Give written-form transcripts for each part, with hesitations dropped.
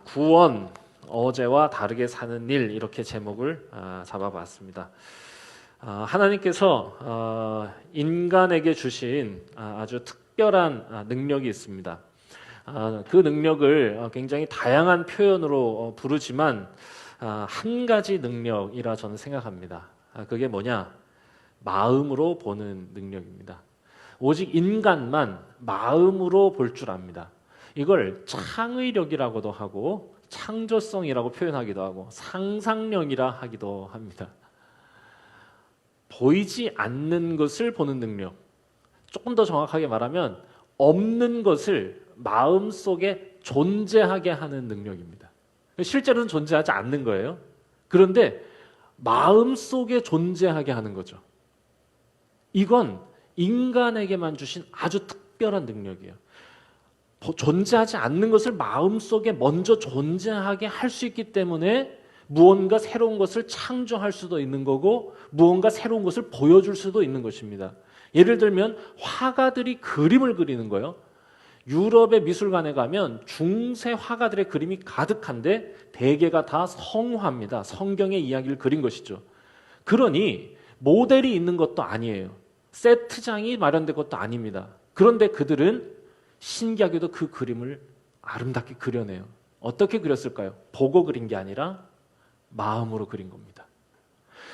구원, 어제와 다르게 사는 일, 이렇게 제목을 잡아봤습니다. 하나님께서 인간에게 주신 아주 특별한 능력이 있습니다. 그 능력을 굉장히 다양한 표현으로 부르지만 한 가지 능력이라 저는 생각합니다. 그게 뭐냐? 마음으로 보는 능력입니다. 오직 인간만 마음으로 볼 줄 압니다. 이걸 창의력이라고도 하고 창조성이라고 표현하기도 하고 상상력이라 하기도 합니다. 보이지 않는 것을 보는 능력, 조금 더 정확하게 말하면 없는 것을 마음속에 존재하게 하는 능력입니다. 실제로는 존재하지 않는 거예요. 그런데 마음속에 존재하게 하는 거죠. 이건 인간에게만 주신 아주 특별한 능력이에요. 존재하지 않는 것을 마음속에 먼저 존재하게 할 수 있기 때문에 무언가 새로운 것을 창조할 수도 있는 거고 무언가 새로운 것을 보여줄 수도 있는 것입니다. 예를 들면 화가들이 그림을 그리는 거예요. 유럽의 미술관에 가면 중세 화가들의 그림이 가득한데 대개가 다 성화입니다. 성경의 이야기를 그린 것이죠. 그러니 모델이 있는 것도 아니에요. 세트장이 마련된 것도 아닙니다. 그런데 그들은 신기하게도 그 그림을 아름답게 그려내요. 어떻게 그렸을까요? 보고 그린 게 아니라 마음으로 그린 겁니다.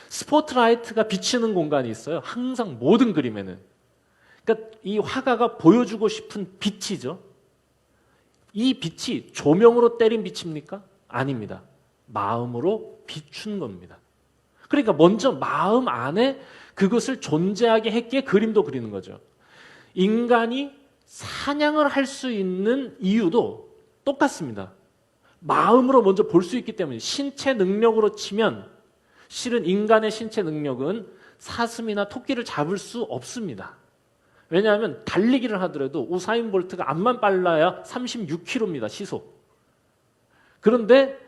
스포트라이트가 비치는 공간이 있어요. 항상 모든 그림에는. 그러니까 이 화가가 보여주고 싶은 빛이죠. 이 빛이 조명으로 때린 빛입니까? 아닙니다. 마음으로 비춘 겁니다. 그러니까 먼저 마음 안에 그것을 존재하게 했기에 그림도 그리는 거죠. 인간이 사냥을 할 수 있는 이유도 똑같습니다. 마음으로 먼저 볼 수 있기 때문에 신체 능력으로 치면 실은 인간의 신체 능력은 사슴이나 토끼를 잡을 수 없습니다. 왜냐하면 달리기를 하더라도 우사인 볼트가 암만 빨라야 36km입니다. 시속. 그런데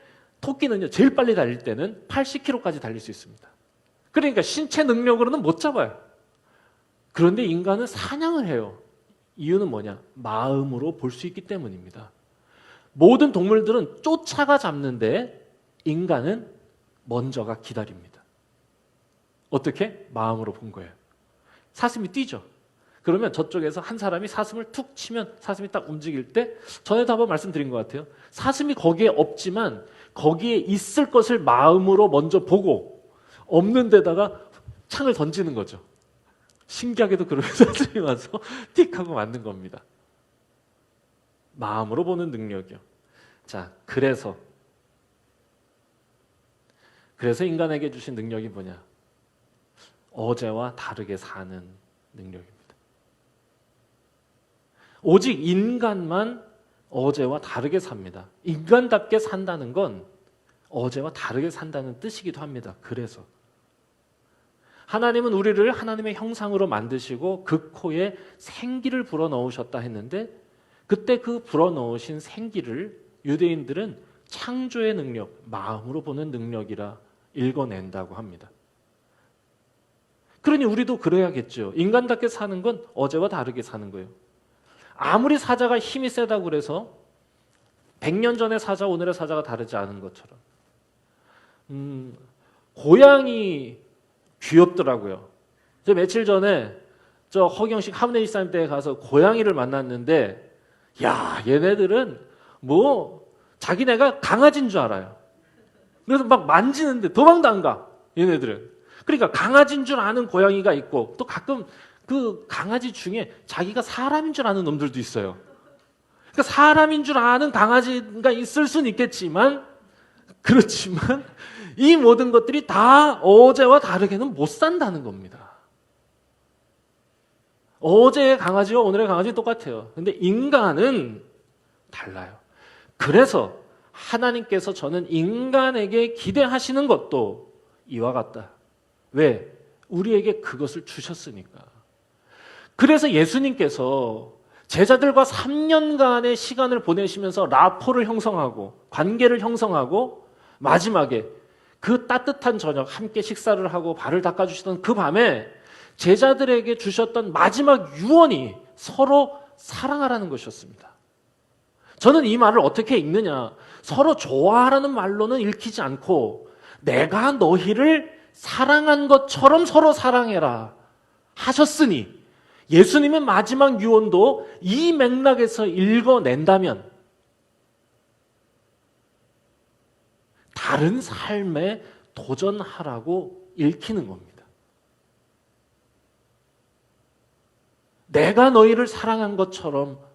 토끼는요, 제일 빨리 달릴 때는 80km까지 달릴 수 있습니다. 그러니까 신체 능력으로는 못 잡아요. 그런데 인간은 사냥을 해요. 이유는 뭐냐? 마음으로 볼 수 있기 때문입니다. 모든 동물들은 쫓아가 잡는데 인간은 먼저가 기다립니다. 어떻게? 마음으로 본 거예요. 사슴이 뛰죠. 그러면 저쪽에서 한 사람이 사슴을 툭 치면 사슴이 딱 움직일 때, 전에도 한번 말씀드린 것 같아요. 사슴이 거기에 없지만 거기에 있을 것을 마음으로 먼저 보고 없는 데다가 창을 던지는 거죠. 신기하게도 그러면서 사슴이 와서 틱 하고 맞는 겁니다. 마음으로 보는 능력이요. 자, 그래서 인간에게 주신 능력이 뭐냐? 어제와 다르게 사는 능력입니다. 오직 인간만 어제와 다르게 삽니다. 인간답게 산다는 건 어제와 다르게 산다는 뜻이기도 합니다. 그래서 하나님은 우리를 하나님의 형상으로 만드시고 그 코에 생기를 불어넣으셨다 했는데, 그때 그 불어넣으신 생기를 유대인들은 창조의 능력, 마음으로 보는 능력이라 읽어낸다고 합니다. 그러니 우리도 그래야겠죠. 인간답게 사는 건 어제와 다르게 사는 거예요. 아무리 사자가 힘이 세다고 그래서 100년 전의 사자, 오늘의 사자가 다르지 않은 것처럼. 고양이 귀엽더라고요. 저 며칠 전에 저 허경식 하문혜 집사님 댁에 가서 고양이를 만났는데, 야, 얘네들은 뭐 자기네가 강아지인 줄 알아요. 그래서 막 만지는데 도망도 안 가, 얘네들은. 그러니까 강아지인 줄 아는 고양이가 있고, 또 가끔 그 강아지 중에 자기가 사람인 줄 아는 놈들도 있어요. 그러니까 사람인 줄 아는 강아지가 있을 수는 있겠지만, 그렇지만 이 모든 것들이 다 어제와 다르게는 못 산다는 겁니다. 어제의 강아지와 오늘의 강아지는 똑같아요. 근데 인간은 달라요. 그래서 하나님께서 저는 인간에게 기대하시는 것도 이와 같다. 왜? 우리에게 그것을 주셨으니까. 그래서 예수님께서 제자들과 3년간의 시간을 보내시면서 라포를 형성하고 관계를 형성하고 마지막에 그 따뜻한 저녁 함께 식사를 하고 발을 닦아주시던 그 밤에 제자들에게 주셨던 마지막 유언이 서로 사랑하라는 것이었습니다. 저는 이 말을 어떻게 읽느냐? 서로 좋아하라는 말로는 읽히지 않고 내가 너희를 사랑한 것처럼 서로 사랑해라 하셨으니 예수님의 마지막 유언도 이 맥락에서 읽어낸다면 다른 삶에 도전하라고 읽히는 겁니다. 내가 너희를 사랑한 것처럼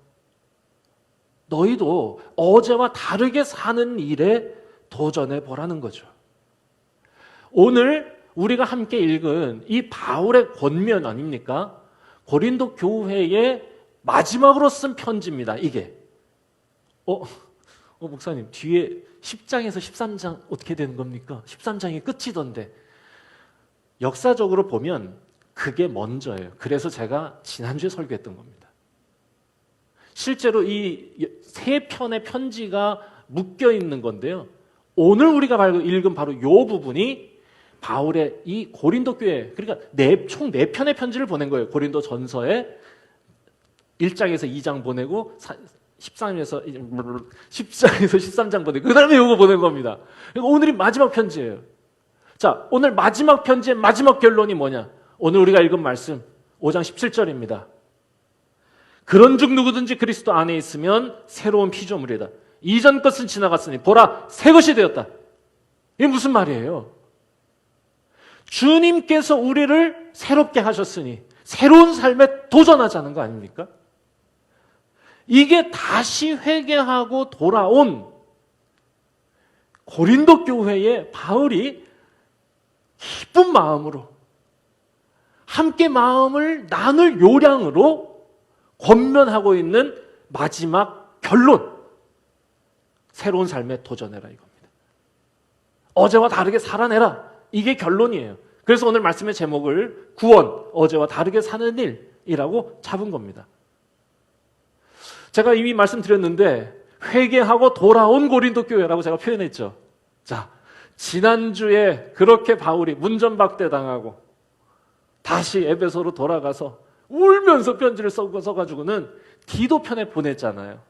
너희도 어제와 다르게 사는 일에 도전해 보라는 거죠. 오늘 우리가 함께 읽은 이 바울의 권면 아닙니까? 고린도 교회의 마지막으로 쓴 편지입니다. 이게 목사님 뒤에 10장에서 13장 어떻게 되는 겁니까? 13장이 끝이던데. 역사적으로 보면 그게 먼저예요. 그래서 제가 지난주에 설교했던 겁니다. 실제로 이 세 편의 편지가 묶여 있는 건데요. 오늘 우리가 읽은 바로 이 부분이 바울의 이 고린도 교회, 그러니까 총 4편의 편지를 보낸 거예요. 고린도 전서에 1장에서 2장 보내고 10장에서 13장 보내고 그 다음에 이거 보낸 겁니다. 그러니까 오늘이 마지막 편지예요. 자, 오늘 마지막 편지의 마지막 결론이 뭐냐? 오늘 우리가 읽은 말씀 5장 17절입니다. 그런즉 누구든지 그리스도 안에 있으면 새로운 피조물이다. 이전 것은 지나갔으니 보라 새 것이 되었다. 이게 무슨 말이에요? 주님께서 우리를 새롭게 하셨으니 새로운 삶에 도전하자는 거 아닙니까? 이게 다시 회개하고 돌아온 고린도 교회에 바울이 기쁜 마음으로 함께 마음을 나눌 요량으로 권면하고 있는 마지막 결론, 새로운 삶에 도전해라 이겁니다. 어제와 다르게 살아내라, 이게 결론이에요. 그래서 오늘 말씀의 제목을 구원, 어제와 다르게 사는 일이라고 잡은 겁니다. 제가 이미 말씀드렸는데 회개하고 돌아온 고린도 교회라고 제가 표현했죠. 자, 지난주에 그렇게 바울이 문전박대 당하고 다시 에베소로 돌아가서 울면서 편지를 써가지고는 디도 편에 보냈잖아요.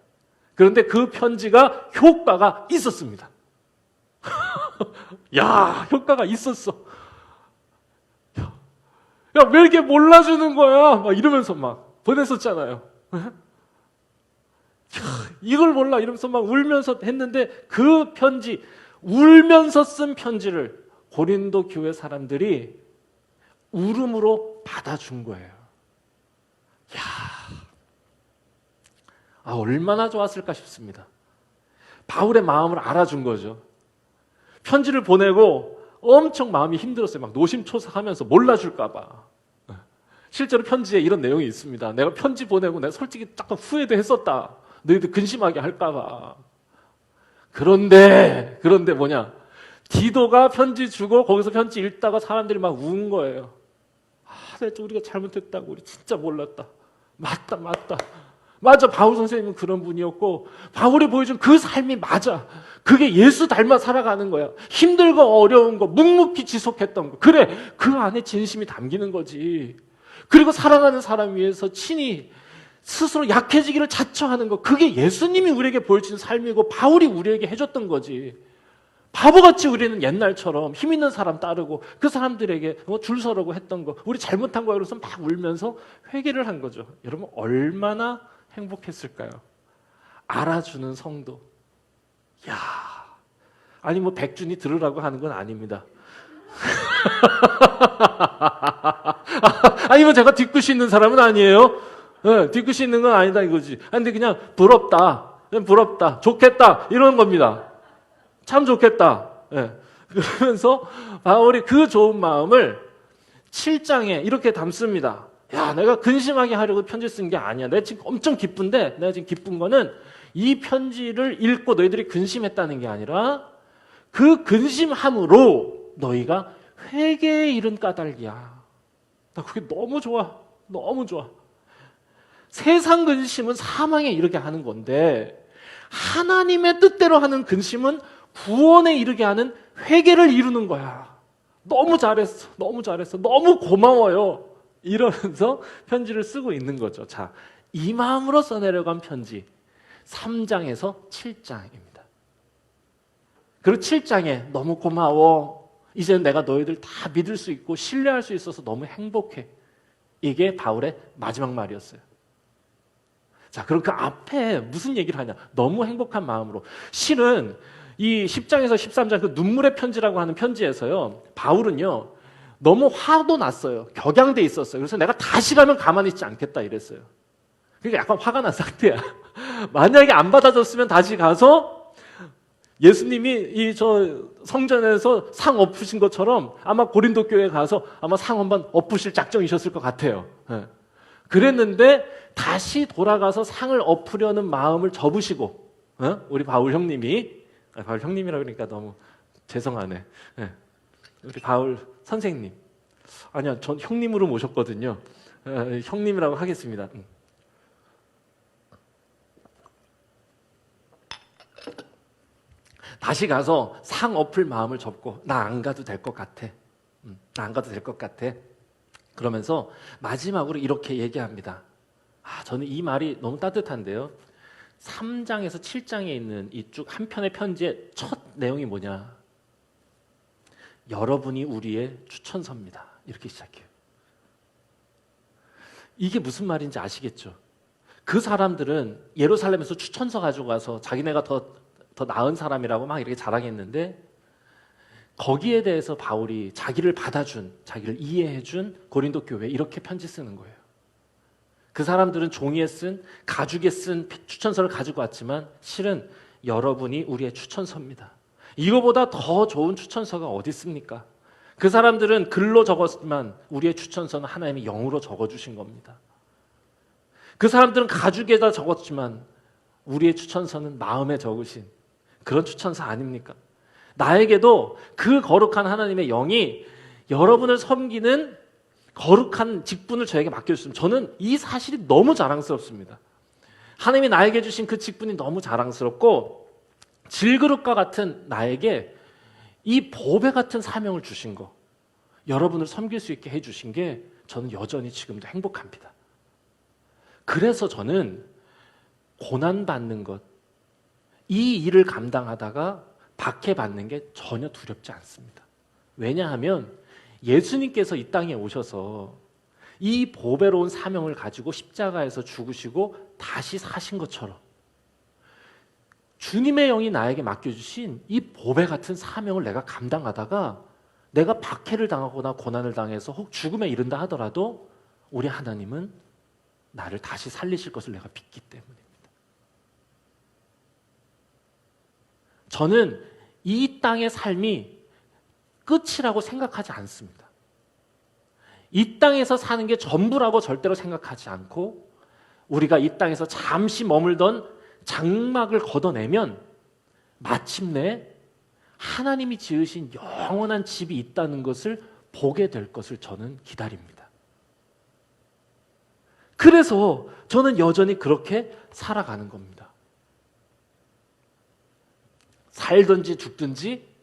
그런데 그 편지가 효과가 있었습니다. 야, 효과가 있었어. 야, 왜 이렇게 몰라주는 거야? 막 이러면서 막 보냈었잖아요. 이걸 몰라 이러면서 막 울면서 했는데 그 편지, 울면서 쓴 편지를 고린도 교회 사람들이 울음으로 받아준 거예요. 얼마나 좋았을까 싶습니다. 바울의 마음을 알아준 거죠. 편지를 보내고 엄청 마음이 힘들었어요. 막 노심초사하면서 몰라줄까 봐. 실제로 편지에 이런 내용이 있습니다. 내가 편지 보내고 내가 솔직히 조금 후회도 했었다. 너희들 근심하게 할까 봐. 그런데 뭐냐? 디도가 편지 주고 거기서 편지 읽다가 사람들이 막 운 거예요. 우리가 잘못했다고, 우리 진짜 몰랐다. 맞아, 바울 선생님은 그런 분이었고 바울이 보여준 그 삶이 맞아. 그게 예수 닮아 살아가는 거야. 힘들고 어려운 거 묵묵히 지속했던 거, 그래, 그 안에 진심이 담기는 거지. 그리고 사랑하는 사람 위해서 친히 스스로 약해지기를 자처하는 거, 그게 예수님이 우리에게 보여준 삶이고 바울이 우리에게 해줬던 거지. 바보같이 우리는 옛날처럼 힘 있는 사람 따르고 그 사람들에게 줄 서라고 했던 거, 우리 잘못한 거야 그래서 막 울면서 회개를 한 거죠. 여러분 얼마나 행복했을까요? 알아주는 성도. 아니 백준이 들으라고 하는 건 아닙니다. 아니면 제가 뒤끝이 있는 사람은 아니에요. 뒤끝이 있는 건 아니다 이거지. 근데 그냥 부럽다, 좋겠다 이런 겁니다. 참 좋겠다. 그러면서 바울이 그 좋은 마음을 7장에 이렇게 담습니다. 내가 근심하게 하려고 편지 쓴 게 아니야. 내가 지금 엄청 기쁜데, 내가 지금 기쁜 거는 이 편지를 읽고 너희들이 근심했다는 게 아니라 그 근심함으로 너희가 회개에 이른 까닭이야. 나 그게 너무 좋아. 세상 근심은 사망에 이르게 하는 건데 하나님의 뜻대로 하는 근심은 구원에 이르게 하는 회개를 이루는 거야. 너무 잘했어. 너무 고마워요. 이러면서 편지를 쓰고 있는 거죠. 자, 이 마음으로 써내려간 편지. 3장에서 7장입니다. 그리고 7장에 너무 고마워. 이제는 내가 너희들 다 믿을 수 있고 신뢰할 수 있어서 너무 행복해. 이게 바울의 마지막 말이었어요. 자, 그럼 그 앞에 무슨 얘기를 하냐? 너무 행복한 마음으로. 실은 이 10장에서 13장 그 눈물의 편지라고 하는 편지에서요, 바울은요, 너무 화도 났어요. 격양돼 있었어요. 그래서 내가 다시 가면 가만히 있지 않겠다 이랬어요. 그러니까 약간 화가 난 상태야. 만약에 안 받아줬으면 다시 가서 예수님이 이 저 성전에서 상 엎으신 것처럼 아마 고린도 교회에 가서 아마 상 한번 엎으실 작정이셨을 것 같아요. 그랬는데 다시 돌아가서 상을 엎으려는 마음을 접으시고, 우리 바울 형님이, 바울 형님이라 그러니까 너무 죄송하네. 우리 바울 선생님, 아니요, 전 형님으로 모셨거든요. 형님이라고 하겠습니다. 다시 가서 상 엎을 마음을 접고 나 안 가도 될 것 같아. 나 안 가도 될 것 같아. 그러면서 마지막으로 이렇게 얘기합니다. 저는 이 말이 너무 따뜻한데요. 3장에서 7장에 있는 이 쭉 한 편의 편지의 첫 내용이 뭐냐? 여러분이 우리의 추천서입니다. 이렇게 시작해요. 이게 무슨 말인지 아시겠죠? 그 사람들은 예루살렘에서 추천서 가지고 가서 자기네가 더 나은 사람이라고 막 이렇게 자랑했는데, 거기에 대해서 바울이 자기를 받아준, 자기를 이해해준 고린도 교회에 이렇게 편지 쓰는 거예요. 그 사람들은 종이에 쓴, 가죽에 쓴 추천서를 가지고 왔지만 실은 여러분이 우리의 추천서입니다. 이거보다 더 좋은 추천서가 어디 있습니까? 그 사람들은 글로 적었지만 우리의 추천서는 하나님이 영으로 적어주신 겁니다. 그 사람들은 가죽에다 적었지만 우리의 추천서는 마음에 적으신 그런 추천서 아닙니까? 나에게도 그 거룩한 하나님의 영이 여러분을 섬기는 거룩한 직분을 저에게 맡겨주셨습니다. 저는 이 사실이 너무 자랑스럽습니다. 하나님이 나에게 주신 그 직분이 너무 자랑스럽고, 질그릇과 같은 나에게 이 보배 같은 사명을 주신 거, 여러분을 섬길 수 있게 해주신 게 저는 여전히 지금도 행복합니다. 그래서 저는 고난받는 것, 이 일을 감당하다가 박해받는 게 전혀 두렵지 않습니다. 왜냐하면 예수님께서 이 땅에 오셔서 이 보배로운 사명을 가지고 십자가에서 죽으시고 다시 사신 것처럼 주님의 영이 나에게 맡겨주신 이 보배 같은 사명을 내가 감당하다가 내가 박해를 당하거나 고난을 당해서 혹 죽음에 이른다 하더라도 우리 하나님은 나를 다시 살리실 것을 내가 믿기 때문입니다. 저는 이 땅의 삶이 끝이라고 생각하지 않습니다. 이 땅에서 사는 게 전부라고 절대로 생각하지 않고, 우리가 이 땅에서 잠시 머물던 장막을 걷어내면 마침내 하나님이 지으신 영원한 집이 있다는 것을 보게 될 것을 저는 기다립니다. 그래서 저는 여전히 그렇게 살아가는 겁니다. 살든지 죽든지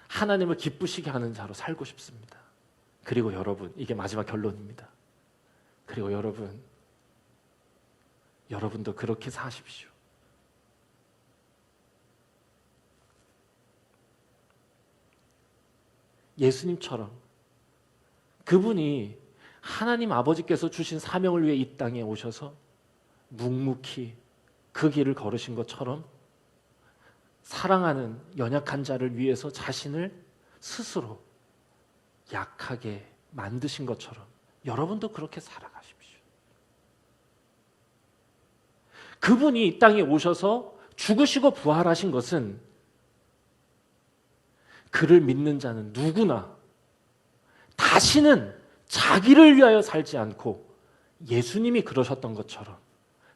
하나님을 기쁘시게 하는 자로 살고 싶습니다. 그리고 여러분, 이게 마지막 결론입니다. 그리고 여러분도 그렇게 사십시오. 예수님처럼 그분이 하나님 아버지께서 주신 사명을 위해 이 땅에 오셔서 묵묵히 그 길을 걸으신 것처럼 사랑하는 연약한 자를 위해서 자신을 스스로 약하게 만드신 것처럼 여러분도 그렇게 살아가십시오. 그분이 이 땅에 오셔서 죽으시고 부활하신 것은 그를 믿는 자는 누구나 다시는 자기를 위하여 살지 않고 예수님이 그러셨던 것처럼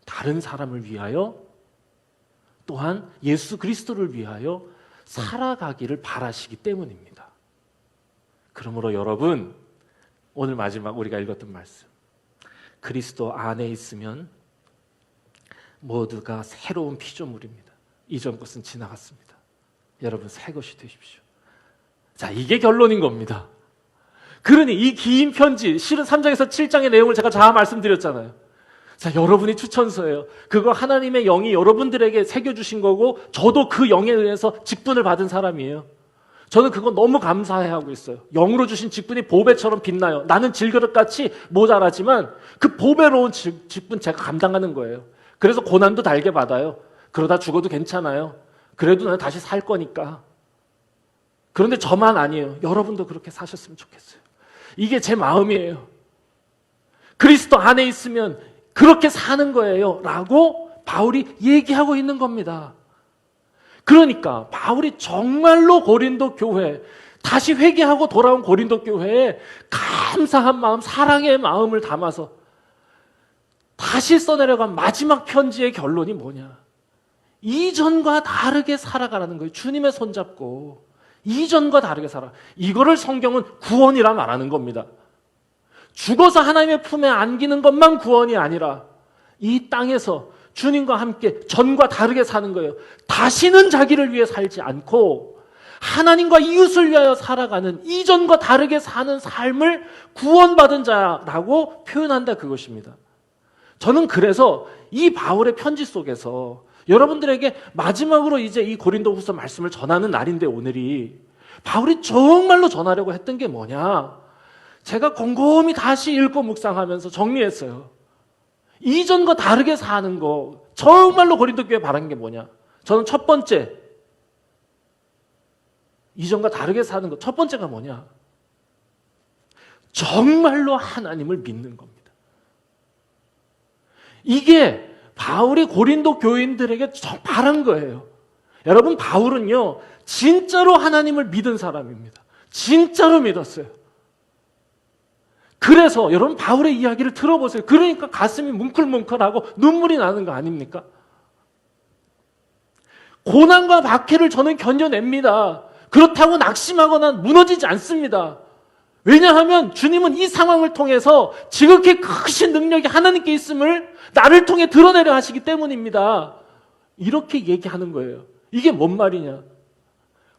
다른 사람을 위하여, 또한 예수 그리스도를 위하여 살아가기를 바라시기 때문입니다. 그러므로 여러분, 오늘 마지막 우리가 읽었던 말씀, 그리스도 안에 있으면 모두가 새로운 피조물입니다. 이전 것은 지나갔습니다. 여러분, 새 것이 되십시오. 자, 이게 결론인 겁니다. 그러니 이 긴 편지, 실은 3장에서 7장의 내용을 제가 다 말씀드렸잖아요. 자, 여러분이 추천서예요. 그거 하나님의 영이 여러분들에게 새겨주신 거고 저도 그 영에 의해서 직분을 받은 사람이에요. 저는 그거 너무 감사해하고 있어요. 영으로 주신 직분이 보배처럼 빛나요. 나는 질그릇같이 모자라지만 그 보배로운 직분 제가 감당하는 거예요. 그래서 고난도 달게 받아요. 그러다 죽어도 괜찮아요. 그래도 나는 다시 살 거니까. 그런데 저만 아니에요. 여러분도 그렇게 사셨으면 좋겠어요. 이게 제 마음이에요. 그리스도 안에 있으면 그렇게 사는 거예요. 라고 바울이 얘기하고 있는 겁니다. 그러니까 바울이 정말로 고린도 교회, 다시 회개하고 돌아온 고린도 교회에 감사한 마음, 사랑의 마음을 담아서 다시 써내려간 마지막 편지의 결론이 뭐냐? 이전과 다르게 살아가라는 거예요. 주님의 손잡고 이전과 다르게 살아. 이거를 성경은 구원이라 말하는 겁니다. 죽어서 하나님의 품에 안기는 것만 구원이 아니라 이 땅에서 주님과 함께 전과 다르게 사는 거예요. 다시는 자기를 위해 살지 않고 하나님과 이웃을 위하여 살아가는 이전과 다르게 사는 삶을 구원받은 자라고 표현한다, 그것입니다. 저는 그래서 이 바울의 편지 속에서 여러분들에게 마지막으로 이제 이 고린도후서 말씀을 전하는 날인데, 오늘이 바울이 정말로 전하려고 했던 게 뭐냐? 제가 곰곰이 다시 읽고 묵상하면서 정리했어요. 이전과 다르게 사는 거, 정말로 고린도 교회에 바란 게 뭐냐? 저는 첫 번째, 이전과 다르게 사는 것, 첫 번째가 뭐냐? 정말로 하나님을 믿는 겁니다. 이게 바울이 고린도 교인들에게 바란 거예요. 여러분, 바울은요, 진짜로 하나님을 믿은 사람입니다. 진짜로 믿었어요. 그래서 여러분, 바울의 이야기를 들어보세요. 그러니까 가슴이 뭉클뭉클하고 눈물이 나는 거 아닙니까? 고난과 박해를 저는 견뎌냅니다. 그렇다고 낙심하거나 무너지지 않습니다. 왜냐하면 주님은 이 상황을 통해서 지극히 크신 능력이 하나님께 있음을 나를 통해 드러내려 하시기 때문입니다. 이렇게 얘기하는 거예요. 이게 뭔 말이냐?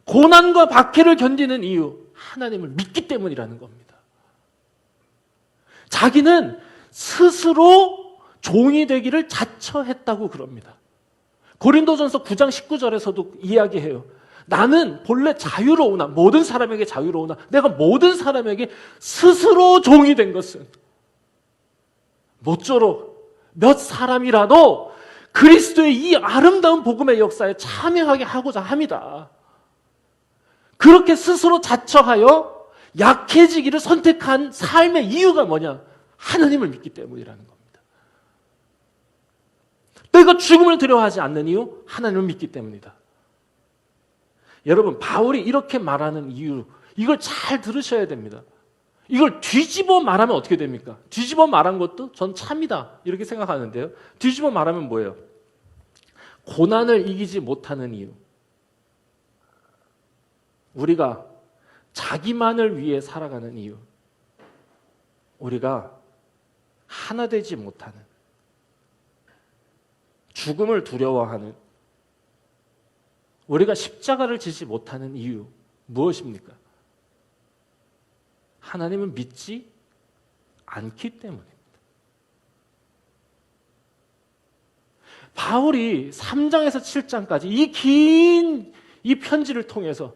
고난과 박해를 견디는 이유, 하나님을 믿기 때문이라는 겁니다. 자기는 스스로 종이 되기를 자처했다고 그럽니다. 고린도전서 9장 19절에서도 이야기해요. 나는 본래 자유로우나, 모든 사람에게 자유로우나, 내가 모든 사람에게 스스로 종이 된 것은 모쪼록 몇 사람이라도 그리스도의 이 아름다운 복음의 역사에 참여하게 하고자 합니다. 그렇게 스스로 자처하여 약해지기를 선택한 삶의 이유가 뭐냐? 하나님을 믿기 때문이라는 겁니다. 내가 죽음을 두려워하지 않는 이유, 하나님을 믿기 때문이다. 여러분, 바울이 이렇게 말하는 이유, 이걸 잘 들으셔야 됩니다. 이걸 뒤집어 말하면 어떻게 됩니까? 뒤집어 말한 것도 전 참이다, 이렇게 생각하는데요. 뒤집어 말하면 뭐예요? 고난을 이기지 못하는 이유, 우리가 자기만을 위해 살아가는 이유, 우리가 하나 되지 못하는, 죽음을 두려워하는, 우리가 십자가를 지지 못하는 이유 무엇입니까? 하나님을 믿지 않기 때문입니다. 바울이 3장에서 7장까지 이 긴 이 편지를 통해서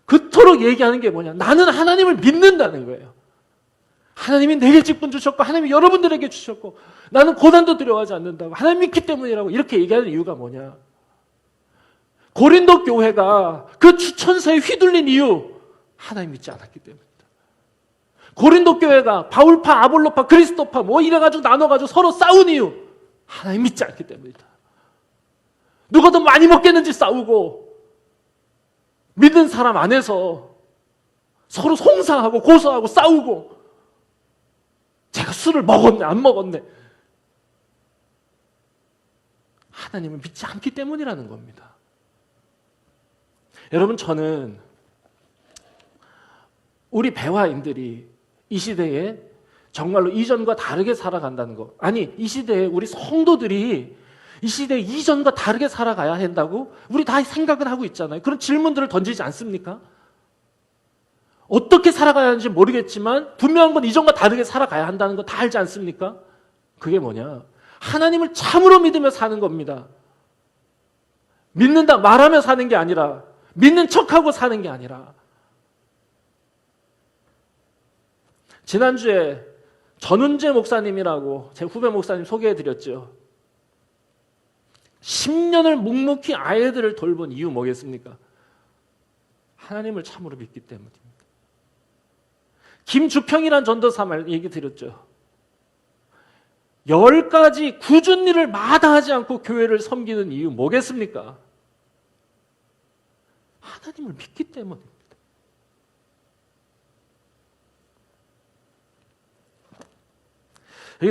그토록 얘기하는 게 뭐냐? 나는 하나님을 믿는다는 거예요. 하나님이 내게 직분 주셨고 하나님이 여러분들에게 주셨고 나는 고난도 두려워하지 않는다고, 하나님 믿기 때문이라고 이렇게 얘기하는 이유가 뭐냐? 고린도 교회가 그 추천서에 휘둘린 이유, 하나님 믿지 않았기 때문입니다. 고린도 교회가 바울파, 아볼로파, 그리스도파 뭐 이래가지고 나눠가지고 서로 싸운 이유, 하나님 믿지 않기 때문이다. 누가 더 많이 먹겠는지 싸우고, 믿는 사람 안에서 서로 송사하고 고소하고 싸우고, 제가 술을 먹었네 안 먹었네, 하나님을 믿지 않기 때문이라는 겁니다. 여러분, 저는 우리 배화인들이 이 시대에 정말로 이전과 다르게 살아간다는 거, 아니 이 시대에 우리 성도들이 이 시대에 이전과 다르게 살아가야 한다고 우리 다 생각은 하고 있잖아요. 그런 질문들을 던지지 않습니까? 어떻게 살아가야 하는지 모르겠지만 분명한 건 이전과 다르게 살아가야 한다는 거 다 알지 않습니까? 그게 뭐냐? 하나님을 참으로 믿으며 사는 겁니다. 믿는다 말하며 사는 게 아니라, 믿는 척하고 사는 게 아니라. 지난주에 전운재 목사님이라고 제 후배 목사님 소개해드렸죠. 10년을 묵묵히 아이들을 돌본 이유 뭐겠습니까? 하나님을 참으로 믿기 때문입니다. 김주평이란 전도사 말 얘기 드렸죠. 10가지 굳은 일을 마다하지 않고 교회를 섬기는 이유 뭐겠습니까? 하나님을 믿기 때문입니다.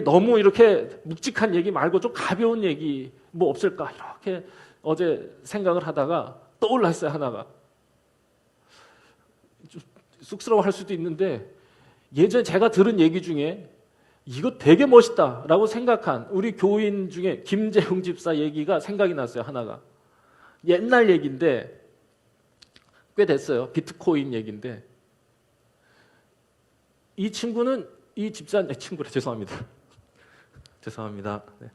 너무 이렇게 묵직한 얘기 말고 좀 가벼운 얘기 뭐 없을까 이렇게 어제 생각을 하다가 떠올랐어요. 하나가 좀 쑥스러워할 수도 있는데, 예전에 제가 들은 얘기 중에 이거 되게 멋있다라고 생각한 우리 교인 중에 김재웅 집사 얘기가 생각이 났어요. 하나가 옛날 얘기인데 꽤 됐어요. 비트코인 얘기인데, 이 친구는 이 집사 친구래. 죄송합니다. 죄송합니다. 네.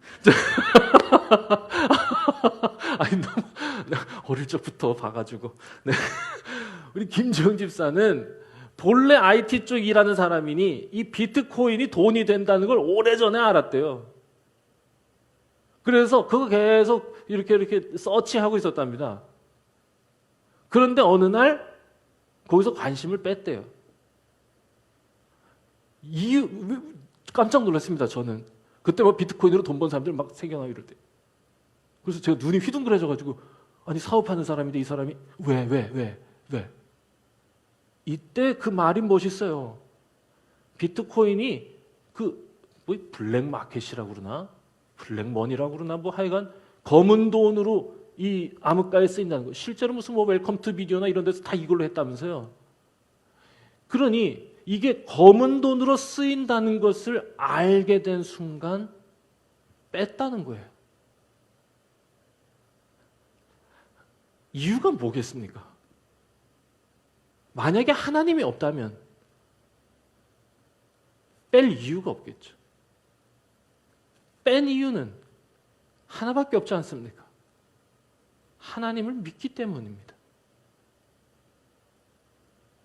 아니, 너무 어릴 적부터 봐가지고. 네. 우리 김재웅 집사는 본래 IT 쪽 일하는 사람이니 이 비트코인이 돈이 된다는 걸 오래전에 알았대요. 그래서 그거 계속 이렇게 서치하고 있었답니다. 그런데 어느 날 거기서 관심을 뺐대요. 깜짝 놀랐습니다. 저는 그때 뭐 비트코인으로 돈 번 사람들 막 생겨나고 이럴 때. 그래서 제가 눈이 휘둥그레져가지고, 아니 사업하는 사람인데 이 사람이 왜? 이때 그 말이 멋있어요. 비트코인이 뭐 블랙마켓이라고 그러나 블랙머니라고 그러나 뭐 하여간 검은 돈으로 이 암흑가에 쓰인다는 거. 실제로 무슨 뭐 웰컴 투 비디오나 이런 데서 다 이걸로 했다면서요. 그러니 이게 검은 돈으로 쓰인다는 것을 알게 된 순간 뺐다는 거예요. 이유가 뭐겠습니까? 만약에 하나님이 없다면 뺄 이유가 없겠죠. 뺀 이유는 하나밖에 없지 않습니까? 하나님을 믿기 때문입니다.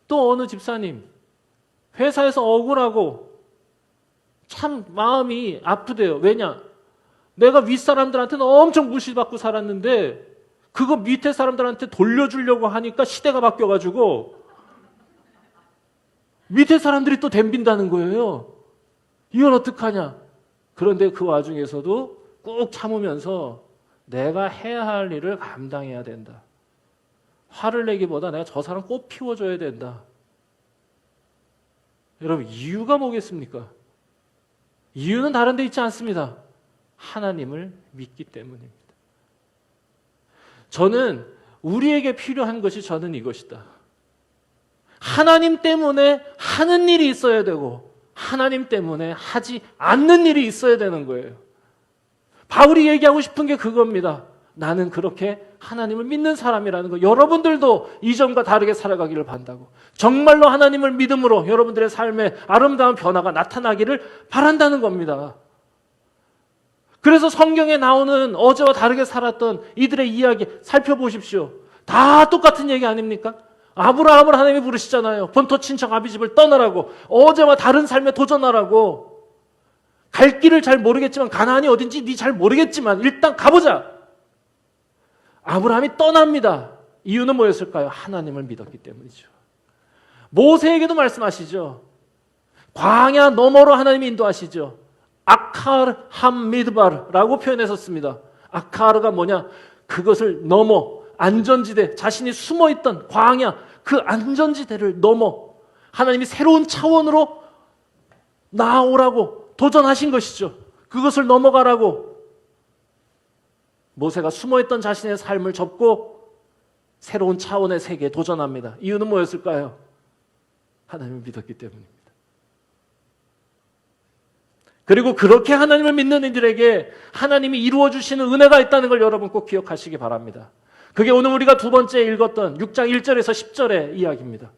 또 어느 집사님, 회사에서 억울하고 참 마음이 아프대요. 왜냐? 내가 윗사람들한테는 엄청 무시받고 살았는데 그거 밑에 사람들한테 돌려주려고 하니까 시대가 바뀌어가지고 밑에 사람들이 또 덤빈다는 거예요. 이걸 어떡하냐? 그런데 그 와중에서도 꾹 참으면서 내가 해야 할 일을 감당해야 된다. 화를 내기보다 내가 저 사람 꼭 피워줘야 된다. 여러분, 이유가 뭐겠습니까? 이유는 다른 데 있지 않습니다. 하나님을 믿기 때문입니다. 저는 우리에게 필요한 것이 저는 이것이다. 하나님 때문에 하는 일이 있어야 되고 하나님 때문에 하지 않는 일이 있어야 되는 거예요. 바울이 얘기하고 싶은 게 그겁니다. 나는 그렇게 하나님을 믿는 사람이라는 거. 여러분들도 이전과 다르게 살아가기를 바란다고. 정말로 하나님을 믿음으로 여러분들의 삶에 아름다운 변화가 나타나기를 바란다는 겁니다. 그래서 성경에 나오는 어제와 다르게 살았던 이들의 이야기 살펴보십시오. 다 똑같은 얘기 아닙니까? 아브라함을 하나님이 부르시잖아요. 본토 친척 아비집을 떠나라고. 어제와 다른 삶에 도전하라고. 갈 길을 잘 모르겠지만, 가나안이 어딘지 네 잘 모르겠지만 일단 가보자. 아브라함이 떠납니다. 이유는 뭐였을까요? 하나님을 믿었기 때문이죠. 모세에게도 말씀하시죠. 광야 너머로 하나님이 인도하시죠. 아카르 함미드바르라고 표현했었습니다. 아카르가 뭐냐? 그것을 넘어 안전지대, 자신이 숨어있던 광야, 그 안전지대를 넘어 하나님이 새로운 차원으로 나아오라고 도전하신 것이죠. 그것을 넘어가라고 모세가 숨어있던 자신의 삶을 접고 새로운 차원의 세계에 도전합니다. 이유는 뭐였을까요? 하나님을 믿었기 때문입니다. 그리고 그렇게 하나님을 믿는 이들에게 하나님이 이루어 주시는 은혜가 있다는 걸 여러분 꼭 기억하시기 바랍니다. 그게 오늘 우리가 두 번째 읽었던 6장 1절에서 10절의 이야기입니다.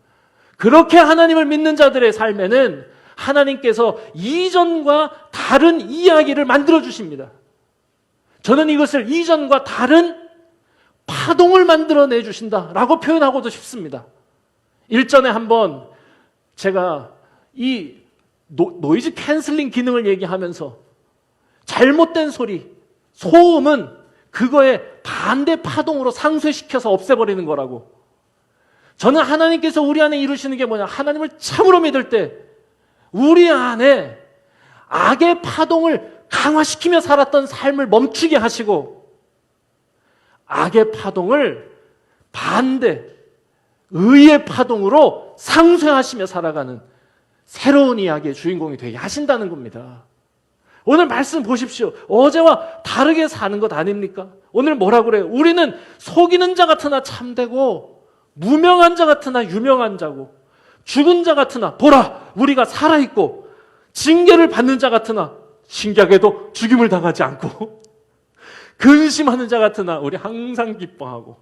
그렇게 하나님을 믿는 자들의 삶에는 하나님께서 이전과 다른 이야기를 만들어 주십니다. 저는 이것을 이전과 다른 파동을 만들어내 주신다라고 표현하고도 싶습니다. 일전에 한번 제가 이 노이즈 캔슬링 기능을 얘기하면서 잘못된 소리, 소음은 그거에 반대 파동으로 상쇄시켜서 없애버리는 거라고. 저는 하나님께서 우리 안에 이루시는 게 뭐냐? 하나님을 참으로 믿을 때 우리 안에 악의 파동을 강화시키며 살았던 삶을 멈추게 하시고 악의 파동을 반대, 의의 파동으로 상쇄하시며 살아가는 새로운 이야기의 주인공이 되게 하신다는 겁니다. 오늘 말씀 보십시오. 어제와 다르게 사는 것 아닙니까? 오늘 뭐라 그래요? 우리는 속이는 자 같으나 참되고 무명한 자 같으나 유명한 자고 죽은 자 같으나 보라 우리가 살아있고 징계를 받는 자 같으나 신기하게도 죽임을 당하지 않고 근심하는 자 같으나 우리 항상 기뻐하고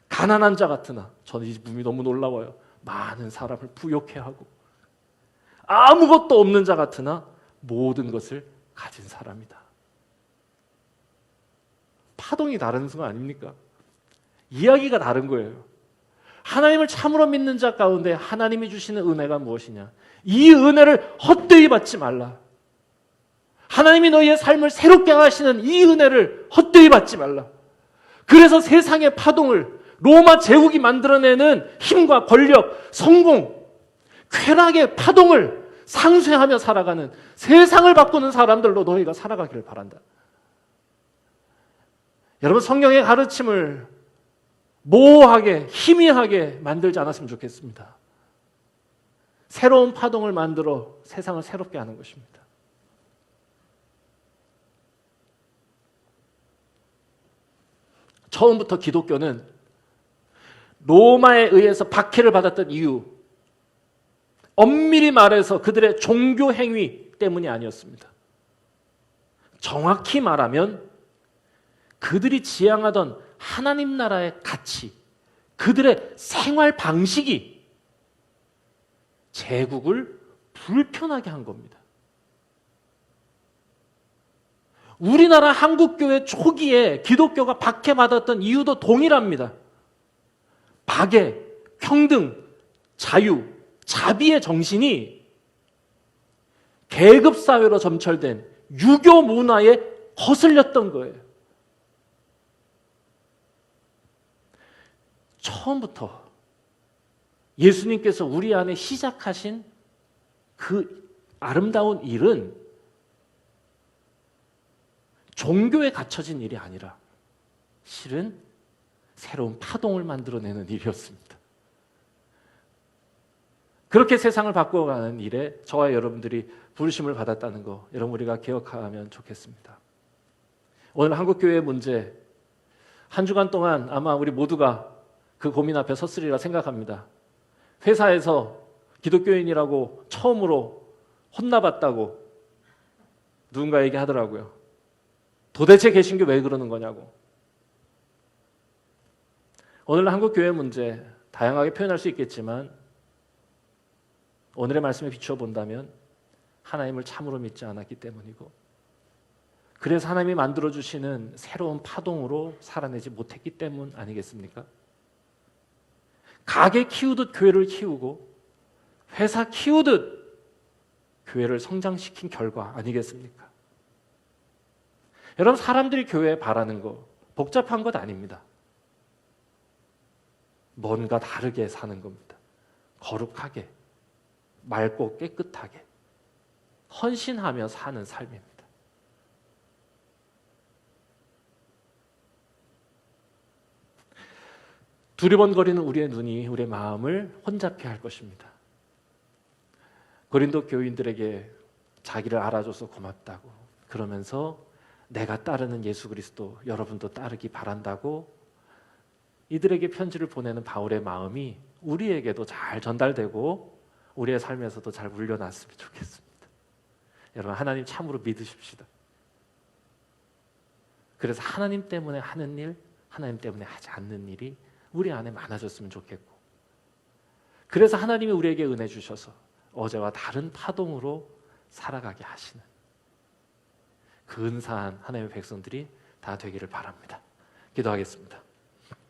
가난한 자 같으나 저는 이 부분이 너무 놀라워요. 많은 사람을 부욕해 하고 아무것도 없는 자 같으나 모든 것을 가진 사람이다. 파동이 다른 거 아닙니까? 이야기가 다른 거예요. 하나님을 참으로 믿는 자 가운데 하나님이 주시는 은혜가 무엇이냐? 이 은혜를 헛되이 받지 말라. 하나님이 너희의 삶을 새롭게 하시는 이 은혜를 헛되이 받지 말라. 그래서 세상의 파동을 로마 제국이 만들어내는 힘과 권력, 성공, 쾌락의 파동을 상쇄하며 살아가는 세상을 바꾸는 사람들로 너희가 살아가기를 바란다. 여러분 성경의 가르침을 모호하게 희미하게 만들지 않았으면 좋겠습니다. 새로운 파동을 만들어 세상을 새롭게 하는 것입니다. 처음부터 기독교는 로마에 의해서 박해를 받았던 이유, 엄밀히 말해서 그들의 종교 행위 때문이 아니었습니다. 정확히 말하면 그들이 지향하던 하나님 나라의 가치, 그들의 생활 방식이 제국을 불편하게 한 겁니다. 우리나라 한국교회 초기에 기독교가 박해받았던 이유도 동일합니다. 박애, 평등, 자유, 자비의 정신이 계급사회로 점철된 유교 문화에 거슬렸던 거예요. 처음부터 예수님께서 우리 안에 시작하신 그 아름다운 일은 종교에 갇혀진 일이 아니라 실은 새로운 파동을 만들어내는 일이었습니다. 그렇게 세상을 바꿔가는 일에 저와 여러분들이 부르심을 받았다는 거 여러분 우리가 기억하면 좋겠습니다. 오늘 한국교회의 문제 한 주간 동안 아마 우리 모두가 그 고민 앞에 섰으리라 생각합니다. 회사에서 기독교인이라고 처음으로 혼나봤다고 누군가 얘기하더라고요. 도대체 개신교 왜 그러는 거냐고. 오늘 한국교회 문제 다양하게 표현할 수 있겠지만 오늘의 말씀에 비추어 본다면 하나님을 참으로 믿지 않았기 때문이고 그래서 하나님이 만들어주시는 새로운 파동으로 살아내지 못했기 때문 아니겠습니까? 가게 키우듯 교회를 키우고 회사 키우듯 교회를 성장시킨 결과 아니겠습니까? 여러분 사람들이 교회에 바라는 거 복잡한 것 아닙니다. 뭔가 다르게 사는 겁니다. 거룩하게, 맑고 깨끗하게, 헌신하며 사는 삶입니다. 두리번거리는 우리의 눈이 우리의 마음을 혼잡케 할 것입니다. 고린도 교인들에게 자기를 알아줘서 고맙다고 그러면서 내가 따르는 예수 그리스도 여러분도 따르기 바란다고 이들에게 편지를 보내는 바울의 마음이 우리에게도 잘 전달되고 우리의 삶에서도 잘 물려났으면 좋겠습니다. 여러분 하나님 참으로 믿으십시다. 그래서 하나님 때문에 하는 일, 하나님 때문에 하지 않는 일이 우리 안에 많아졌으면 좋겠고 그래서 하나님이 우리에게 은혜 주셔서 어제와 다른 파동으로 살아가게 하시는 근사한 하나님의 백성들이 다 되기를 바랍니다. 기도하겠습니다.